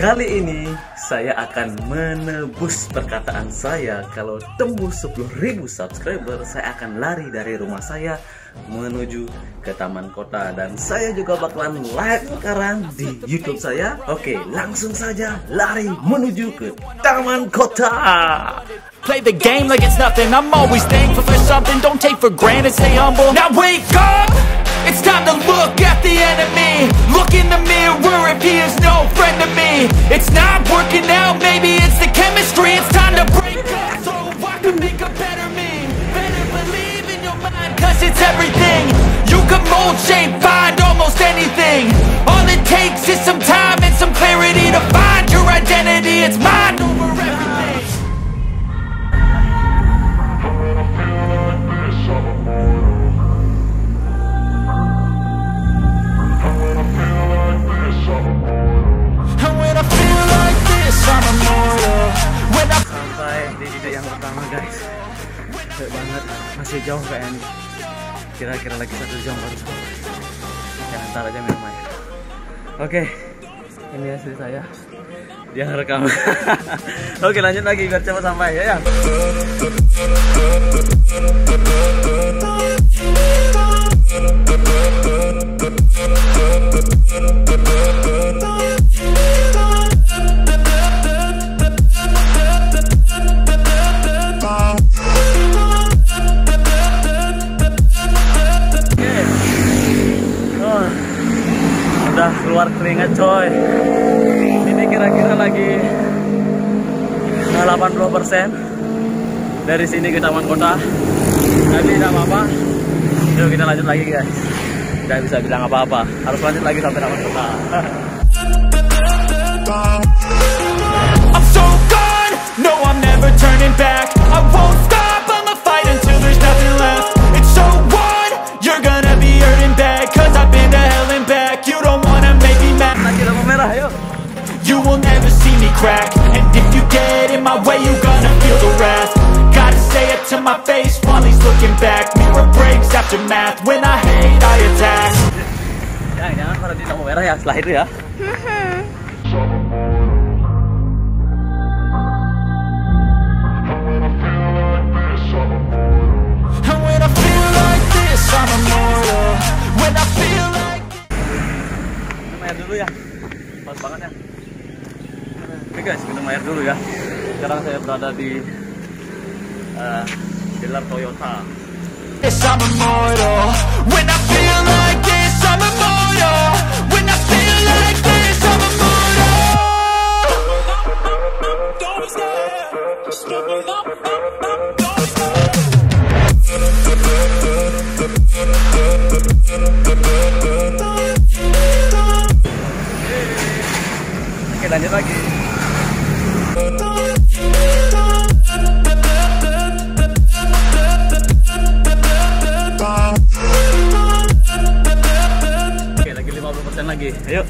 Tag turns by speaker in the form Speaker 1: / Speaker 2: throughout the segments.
Speaker 1: Kali ini saya akan menebus perkataan saya. Kalau tembus 10.000 subscriber, saya akan lari dari rumah saya menuju ke taman kota. Dan saya juga bakalan live sekarang di YouTube saya. Oke, langsung saja lari menuju ke taman kota.
Speaker 2: Play the game like it's nothing. I'm always thankful for something. Don't take for granted, stay humble. Now wake up, it's time to look at the enemy. Look in the mirror if he is no friend to me. It's not working out, maybe it's the chemistry. It's time to break up so I can make a better me. Better believe in your mind, cause it's everything. You can mold, shape, find almost anything. All it takes is some time and some clarity to find your identity. It's mind over everything.
Speaker 1: Sampai di titik yang pertama, guys. Capek banget, masih jauh kayaknya. Kira-kira lagi 1 jam baru sampai. Ya, ntar aja minum air. Oke, ini hasil saya. Dia ngerekam. Oke, lanjut lagi biar cepat sampai ya. Udah keluar keringat, coy. Ini kira-kira lagi 80% dari sini ke taman kota. Tapi tidak apa-apa. Yuk kita lanjut lagi, guys. Tidak bisa bilang apa-apa. Harus lanjut lagi sampai taman kota.
Speaker 2: I'm so gone, no I'm never turning back. I won't stop, I'ma fight until there's nothing left. It's so on, you're gonna be hurting bad. Cause I've been to hell and back. You don't wanna make me mad.
Speaker 1: Lagi lampu merah, yuk.
Speaker 2: You will never see me crack. And if you get in my way, you gonna feel the wrath. Gotta say it to my face while he's looking back. Mirror breaks after math. When I hate, I attack.
Speaker 1: Jangan pada di lampu merah ya, setelah itu ya.
Speaker 2: And when I feel like this, I'm immortal. When I feel like...
Speaker 1: Minum air dulu ya. Pas banget ya. Oke guys, minum air dulu ya. Sekarang saya berada di dealer Toyota.
Speaker 2: Yes, I'm immortal. When I feel like this, I'm immortal. When I feel like this, I'm immortal. Don't stop. Just looking up. Don't stop.
Speaker 1: Oke, lanjut lagi. Oke, lagi 50% lagi. Ayo.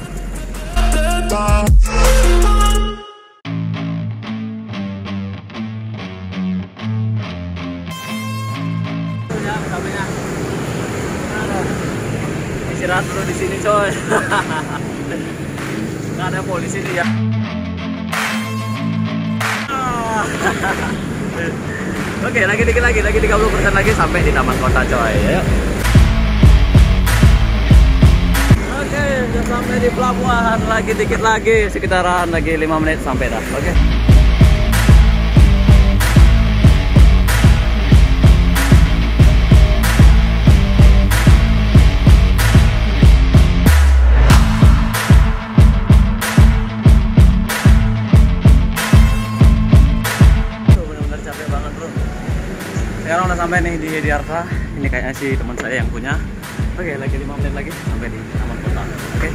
Speaker 1: Ya, kabelnya. Istirahat dulu di sini, coy. Nggak ada polisi nih ya. Oke, lagi dikit lagi 30% lagi sampai di taman kota, coy. Ayo. Oke, udah sampai di pelabuhan. Lagi dikit lagi, sekitaran lagi 5 menit sampai dah. Oke. Sekarang udah sampai nih di Diarta. Ini kayaknya sih teman saya yang punya. Oke, lagi 5 menit lagi sampai di taman kota. Oke.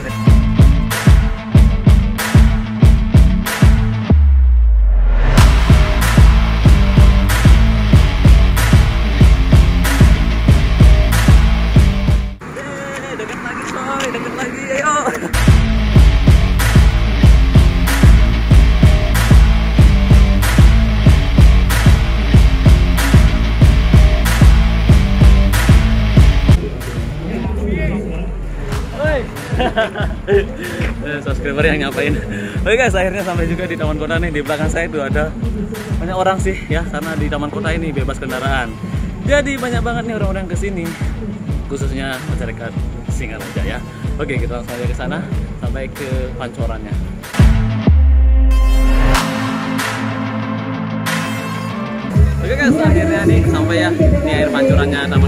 Speaker 1: Deket lagi, coy. Deket lagi. Ayo. Subscriber yang nyapain. Oke guys, akhirnya sampai juga di taman kota nih. Di belakang saya itu ada banyak orang sih ya, karena di taman kota ini bebas kendaraan. Jadi banyak banget nih orang-orang kesini, khususnya masyarakat Singaraja ya. Oke, kita langsung aja ke sana sampai ke pancorannya. Oke guys, akhirnya nih sampai ya. Ini air pancurannya taman